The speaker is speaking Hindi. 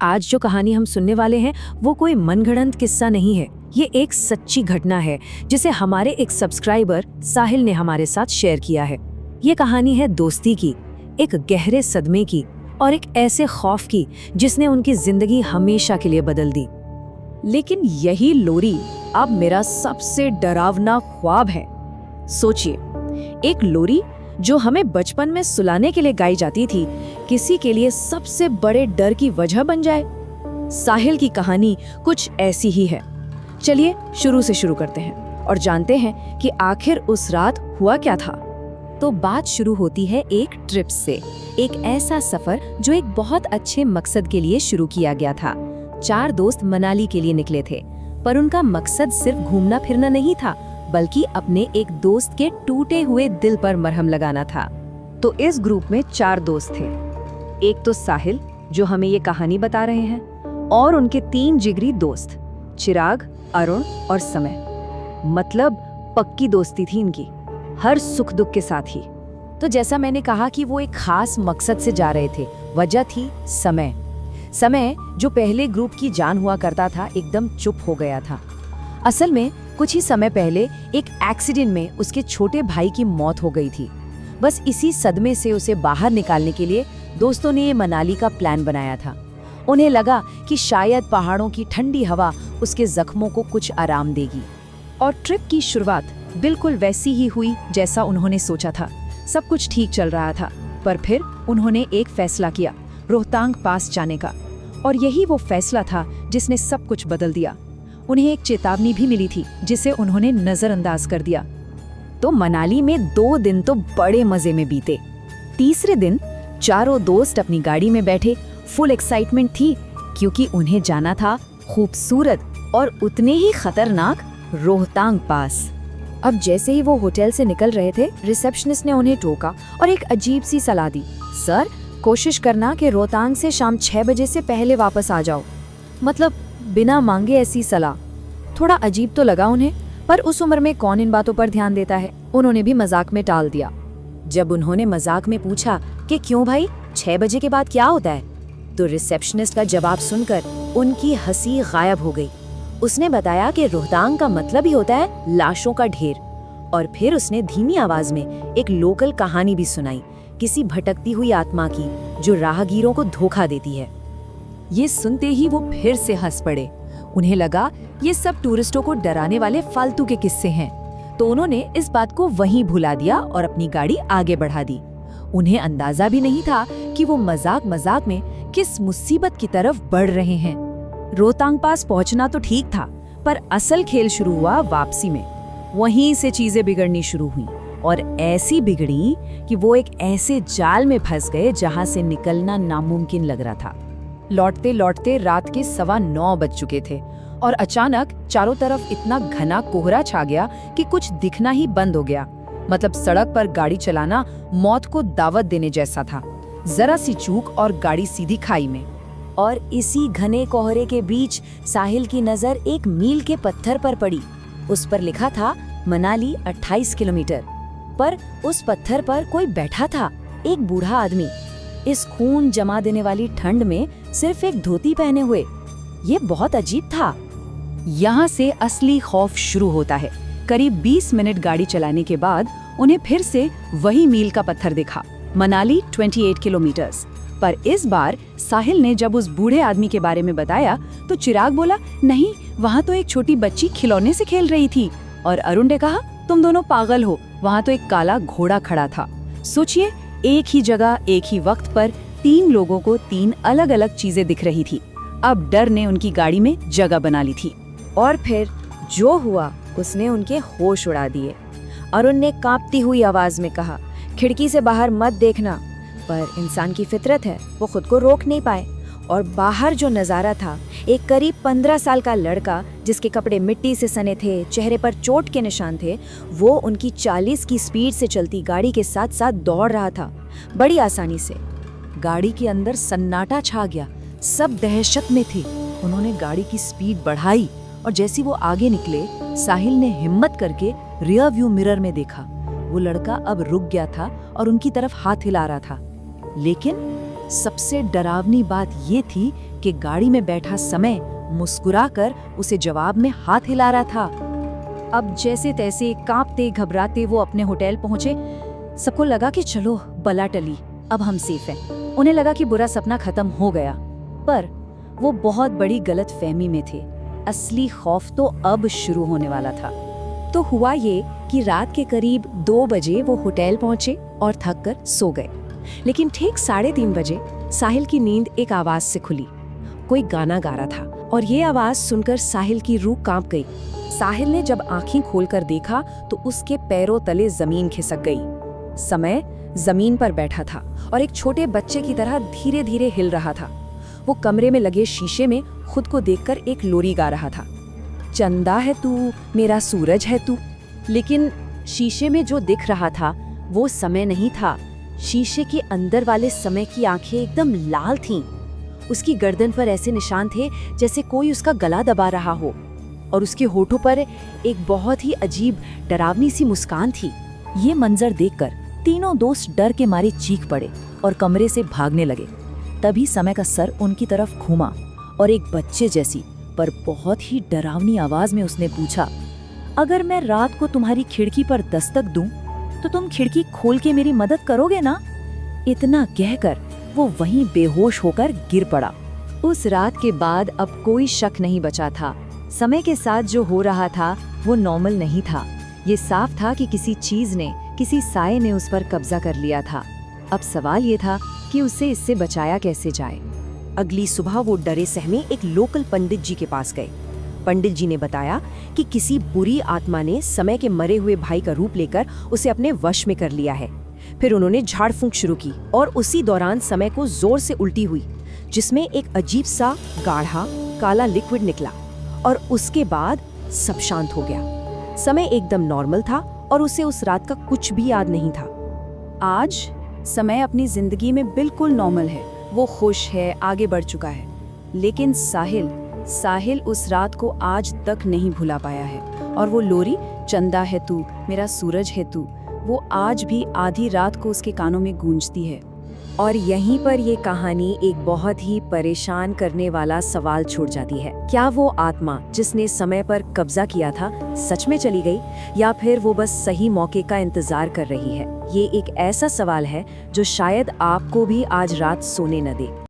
आज जो कहानी हम सुनने वाले हैं वो कोई मनगढ़ंत किस्सा नहीं है। ये एक सच्ची घटना है जिसे हमारे एक सब्सक्राइबर साहिल ने हमारे साथ शेयर किया है। ये कहानी है दोस्ती की, एक गहरे सदमे की और एक ऐसे खौफ की जिसने उनकी जिंदगी हमेशा के लिए बदल दी। लेकिन यही लोरी अब मेरा सबसे डरावना ख्वाब है। सोचिए, एक लोरी जो हमें बचपन में सुलाने के लिए गाई जाती थी, किसी के लिए सबसे बड़े डर की वजह बन जाए। साहिल की कहानी कुछ ऐसी ही है। चलिए शुरू से शुरू करते हैं और जानते हैं कि आखिर उस रात हुआ क्या था। तो बात शुरू होती है एक ट्रिप से, एक ऐसा सफर जो एक बहुत अच्छे मकसद के लिए शुरू किया गया था। 4 दोस्त मनाली के लिए निकले थे, पर उनका मकसद सिर्फ घूमना फिरना नहीं था, बल्कि अपने एक दोस्त के टूटे हुए दिल पर मरहम लगाना था। तो इस ग्रुप में 4 दोस्त थे। एक तो साहिल, जो हमें ये कहानी बता रहे हैं, और उनके 3 जिगरी दोस्त, चिराग, अरुण और समय। मतलब पक्की दोस्ती थी इनकी, हर सुख दुख के साथ ही। तो जैसा मैंने कहा कि वो एक खास मकसद से जा रहे थे। वजह थी समय। समय जो पहले ग्रुप की जान हुआ करता था, एकदम चुप हो गया था। असल में कुछ ही समय पहले एक एक्सीडेंट में उसके छोटे भाई की मौत हो गई थी। बस इसी सदमे से उसे बाहर निकालने के लिए दोस्तों ने ये मनाली का प्लान बनाया था। उन्हें लगा कि शायद पहाड़ों की ठंडी हवा उसके जख्मों को कुछ आराम देगी। और ट्रिप की शुरुआत बिल्कुल वैसी ही हुई जैसा उन्होंने सोचा था। सब कुछ ठीक चल रहा था, पर फिर उन्होंने एक फैसला किया, रोहतांग पास जाने का। और यही वो फैसला था जिसने सब कुछ बदल दिया। उन्हें एक चेतावनी भी मिली थी जिसे उन्होंने नजरअंदाज कर दिया। तो मनाली में 2 दिन तो बड़े मजे में बीते। तीसरे दिन चारों दोस्त अपनी गाड़ी में बैठे। फुल एक्साइटमेंट थी, क्योंकि उन्हें जाना था खूबसूरत और उतने ही खतरनाक रोहतांग पास। अब जैसे ही वो होटल से निकल रहे थे, रिसेप्शनिस्ट ने उन्हें टोका और एक अजीब सी सलाह दी। सर, कोशिश करना कि रोहतांग से शाम 6 बजे से पहले वापस आ जाओ। मतलब बिना मांगे ऐसी सलाह। थोड़ा अजीब तो लगा उन्हें, पर उस उम्र में कौन इन बातों पर ध्यान देता है। उन्होंने भी मजाक में टाल दिया। जब उन्होंने मजाक में पूछा कि क्यों भाई, 6 बजे के बाद क्या होता है, तो रिसेप्शनिस्ट का जवाब सुनकर उनकी हंसी गायब हो गई। उसने बताया कि रोहतांग का मतलब ही होता है लाशों का ढेर। और फिर उसने धीमी आवाज में एक लोकल कहानी भी सुनाई, किसी भटकती हुई आत्मा की जो राहगीरों को धोखा देती है। ये सुनते ही वो फिर से हंस पड़े। उन्हें लगा ये सब टूरिस्टों को डराने वाले फालतू के किस्से हैं। तो उन्होंने इस बात को वहीं भुला दिया और अपनी गाड़ी आगे बढ़ा दी। उन्हें अंदाजा भी नहीं था कि वो मजाक मजाक में किस मुसीबत की तरफ बढ़ रहे हैं। रोहतांग पास पहुंचना तो ठीक था, पर असल खेल शुरू हुआ वापसी में। वहीं से चीजें बिगड़नी शुरू हुई, और ऐसी बिगड़ी कि वो एक ऐसे जाल में फंस गए जहां से निकलना नामुमकिन लग रहा था। लौटते लौटते रात के 9:15 बज चुके थे, और अचानक चारों तरफ इतना घना कोहरा छा गया कि कुछ दिखना ही बंद हो गया। मतलब सड़क पर गाड़ी चलाना मौत को दावत देने जैसा था। जरा सी चूक और गाड़ी सीधी खाई में। और इसी घने कोहरे के बीच साहिल की नजर एक मील के पत्थर पर पड़ी। उस पर लिखा था मनाली 28 किलोमीटर। पर उस पत्थर पर कोई बैठा था, एक बूढ़ा आदमी। इस खून जमा देने वाली ठंड में सिर्फ एक धोती पहने हुए। ये बहुत अजीब था। यहाँ से असली खौफ शुरू होता है। करीब 20 मिनट गाड़ी चलाने के बाद उन्हें फिर से वही मील का पत्थर दिखा, मनाली 28 किलोमीटर्स। पर इस बार साहिल ने जब उस बूढ़े आदमी के बारे में बताया तो चिराग बोला, नहीं, वहाँ तो एक छोटी बच्ची खिलौने से खेल रही थी। और अरुण ने कहा, तुम दोनों पागल हो, वहाँ तो एक काला घोड़ा खड़ा था। सोचिए, एक ही जगह एक ही वक्त पर 3 लोगों को 3 अलग अलग चीजें दिख रही थी। अब डर ने उनकी गाड़ी में जगह बना ली थी। और फिर जो हुआ उसने उनके होश उड़ा दिए। अरुण ने कांपती हुई आवाज में कहा, खिड़की से बाहर मत देखना। पर इंसान की फितरत है, वो खुद को रोक नहीं पाए। और बाहर जो नजारा था, एक करीब 15 साल का लड़का जिसके कपड़े मिट्टी से सने थे, चेहरे पर चोट के निशान थे, वो उनकी 40 की स्पीड से चलती गाड़ी के साथ साथ दौड़ रहा था, बड़ी आसानी से। गाड़ी के अंदर सन्नाटा छा गया, सब दहशत में थे। उन्होंने गाड़ी की स्पीड बढ़ाई और जैसे वो आगे निकले, साहिल ने हिम्मत करके रियर व्यू मिरर में देखा। वो लड़का अब रुक गया था और उनकी तरफ हाथ हिला रहा था। लेकिन सबसे डरावनी बात ये थी कि गाड़ी में बैठा समय मुस्कुराकर उसे जवाब में हाथ हिला रहा था। अब जैसे तैसे कांपते घबराते वो अपने होटल पहुंचे। सबको लगा कि चलो बला टली, अब हम सेफ हैं। उन्हें लगा कि बुरा सपना खत्म हो गया, पर वो बहुत बड़ी गलतफहमी में थे। असली खौफ तो अब शुरू होने वाला था। तो हुआ ये कि रात के करीब 2 बजे वो होटल पहुंचे और थक कर सो गए। लेकिन ठीक 3:30 बजे साहिल की नींद एक आवाज से खुली। कोई गाना गा रहा था और ये आवाज सुनकर साहिल की रूह कांप गई। साहिल ने जब आंखें खोलकर देखा तो उसके पैरों तले जमीन खिसक गई। समय जमीन पर बैठा था और एक छोटे बच्चे की तरह धीरे धीरे हिल रहा था। वो कमरे में लगे शीशे में खुद को देखकर एक लोरी गा रहा था। चंदा है तू, मेरा सूरज है तू। लेकिन शीशे में जो दिख रहा था वो समय नहीं था। शीशे के अंदर वाले समय की आंखें एकदम लाल थीं। उसकी गर्दन पर ऐसे निशान थे जैसे कोई उसका गला दबा रहा हो, और उसके होठों पर एक बहुत ही अजीब डरावनी सी मुस्कान थी। ये मंजर देखकर तीनों दोस्त डर के मारे चीख पड़े और कमरे से भागने लगे। तभी समय का सर उनकी तरफ घूमा और एक बच्चे जैसी पर बहुत ही डरावनी आवाज में उसने पूछा, अगर मैं रात को तुम्हारी खिड़की पर दस्तक दूं तो तुम खिड़की खोल के मेरी मदद करोगे ना? इतना कहकर वो वहीं बेहोश होकर गिर पड़ा। उस रात के बाद अब कोई शक नहीं बचा था। समय के साथ जो हो रहा था वो नॉर्मल नहीं था। ये साफ था कि किसी चीज ने, किसी साये ने उस पर कब्जा कर लिया था। अब सवाल ये था कि उसे इससे बचाया कैसे जाए। अगली सुबह वो डरे सहमे एक लोकल पंडित जी के पास गए। पंडित जी ने बताया कि किसी बुरी आत्मा ने समय के मरे हुए भाई का रूप लेकर उसे अपने वश में कर लिया है। फिर उन्होंने झाड़ फूंक शुरू की और उसी दौरान समय को जोर से उल्टी हुई, जिसमें एक अजीब सा गाढ़ा काला लिक्विड निकला और उसके बाद सब शांत हो गया। समय एकदम नॉर्मल था और उसे उस रात का कुछ भी याद नहीं था। आज समय अपनी जिंदगी में बिल्कुल नॉर्मल है। वो खुश है, आगे बढ़ चुका है। लेकिन साहिल उस रात को आज तक नहीं भुला पाया है। और वो लोरी, चंदा है तू, मेरा सूरज है तू, वो आज भी आधी रात को उसके कानों में गूंजती है। और यहीं पर ये कहानी एक बहुत ही परेशान करने वाला सवाल छोड़ जाती है। क्या वो आत्मा जिसने समय पर कब्जा किया था सच में चली गई, या फिर वो बस सही मौके का इंतजार कर रही है? ये एक ऐसा सवाल है जो शायद आपको भी आज रात सोने न दे।